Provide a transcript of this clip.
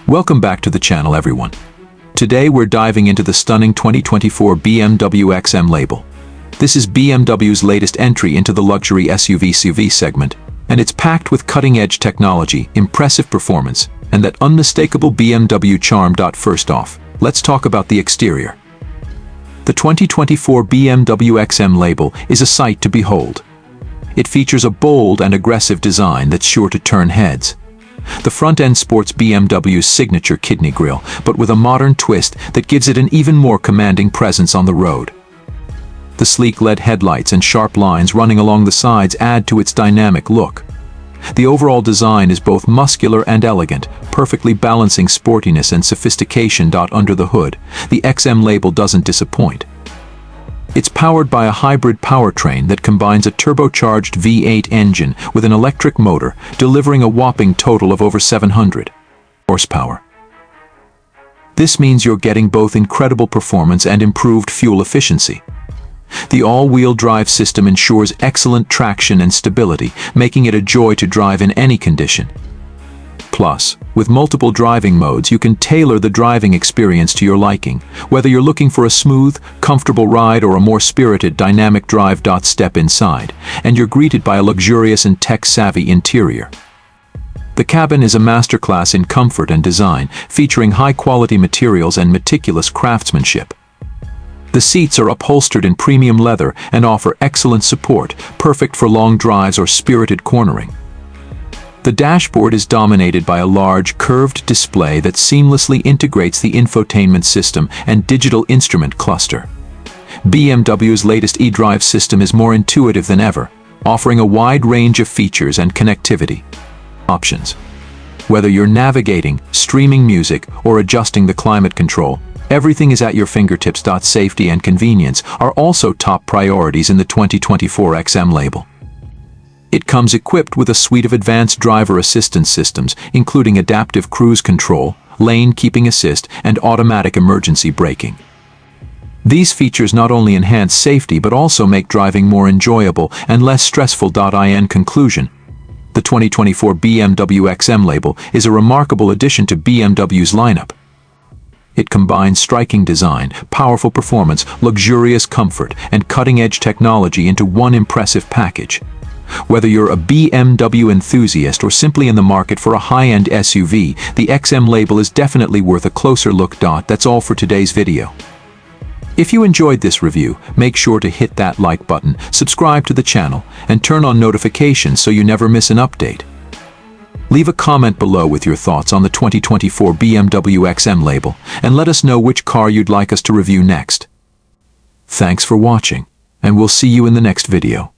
Welcome back to the channel, everyone. Today we're diving into the stunning 2024 BMW XM label. This is BMW's latest entry into the luxury SUV segment, and it's packed with cutting-edge technology, impressive performance, and that unmistakable BMW charm. First off, let's talk about the exterior. The 2024 BMW XM label is a sight to behold. It features a bold and aggressive design that's sure to turn heads. The front end sports BMW's signature kidney grille, but with a modern twist that gives it an even more commanding presence on the road. The sleek LED headlights and sharp lines running along the sides add to its dynamic look. The overall design is both muscular and elegant, perfectly balancing sportiness and sophistication. Under the hood, the XM label doesn't disappoint. It's powered by a hybrid powertrain that combines a turbocharged V8 engine with an electric motor, delivering a whopping total of over 700 horsepower. This means you're getting both incredible performance and improved fuel efficiency. The all-wheel drive system ensures excellent traction and stability, making it a joy to drive in any condition. Plus, with multiple driving modes, you can tailor the driving experience to your liking, whether you're looking for a smooth, comfortable ride or a more spirited, dynamic drive. Step inside, and you're greeted by a luxurious and tech-savvy interior. The cabin is a masterclass in comfort and design, featuring high-quality materials and meticulous craftsmanship. The seats are upholstered in premium leather and offer excellent support, perfect for long drives or spirited cornering. The dashboard is dominated by a large, curved display that seamlessly integrates the infotainment system and digital instrument cluster. BMW's latest eDrive system is more intuitive than ever, offering a wide range of features and connectivity options. Whether you're navigating, streaming music, or adjusting the climate control, everything is at your fingertips. Safety and convenience are also top priorities in the 2024 XM label. It comes equipped with a suite of advanced driver assistance systems, including adaptive cruise control, lane keeping assist, and automatic emergency braking. These features not only enhance safety but also make driving more enjoyable and less stressful. In conclusion, the 2024 BMW XM label is a remarkable addition to BMW's lineup. It combines striking design, powerful performance, luxurious comfort, and cutting-edge technology into one impressive package. Whether you're a BMW enthusiast or simply in the market for a high-end SUV, the XM label is definitely worth a closer look. That's all for today's video. If you enjoyed this review, make sure to hit that like button, subscribe to the channel, and turn on notifications so you never miss an update. Leave a comment below with your thoughts on the 2024 BMW XM label, and let us know which car you'd like us to review next. Thanks for watching, and we'll see you in the next video.